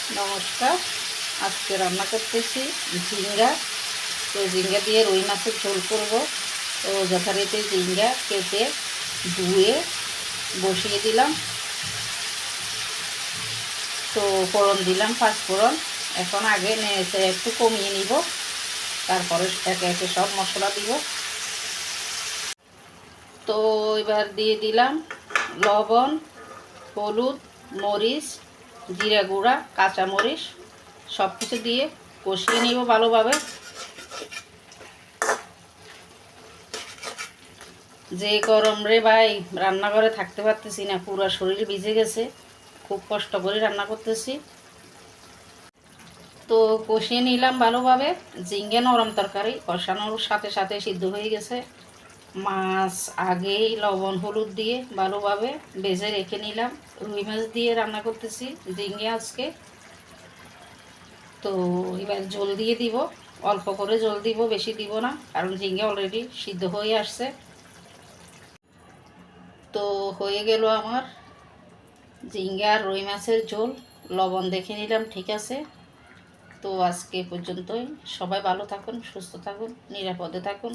নমস্কার। আজকে রান্না করতেছি ঝিঙ্গা। তো ঝিঙ্গা দিয়ে রুই মাছের ঝোল করব। তো যথারীতি ঝিঙ্গা কেটে ধুয়ে বসিয়ে দিলাম। তো ফোড়ন দিলাম, 5 ফোড়ন। এখন আগে নেড়ে একটু কমিয়ে নিব, তারপরে একে একে সব মশলা দিব। তো এবার দিয়ে দিলাম লবণ, হলুদ, মরিচ, জিরা গুঁড়া, কাঁচামরিচ সব কিছু দিয়ে কষিয়ে নিব ভালোভাবে। যে গরম রে ভাই, রান্নাঘরে থাকতে পারতেছি না, পুরো শরীর ভিজে গেছে। খুব কষ্ট করে রান্না করতেছি। তো কষিয়ে নিলাম ভালোভাবে। ঝিঙ্গে নরম তরকারি, কষানোর সাথে সাথে সিদ্ধ হয়ে গেছে। মাছ আগেই লবণ হলুদ দিয়ে ভালোভাবে ভেজে রেখে নিলাম। রুই মাছ দিয়ে রান্না করতেছি ঝিঙ্গে আজকে। তো এবার জল দিয়ে দিব, অল্প করে জল দিব, বেশি দিব না, কারণ ঝিঙ্গে অলরেডি সিদ্ধ হয়ে আসছে। তো হয়ে গেল আমার ঝিঙ্গা আর রুই মাছের ঝোল। লবণ দেখে নিলাম ঠিক আছে। তো আজকে পর্যন্তই। সবাই ভালো থাকুন, সুস্থ থাকুন, নিরাপদে থাকুন।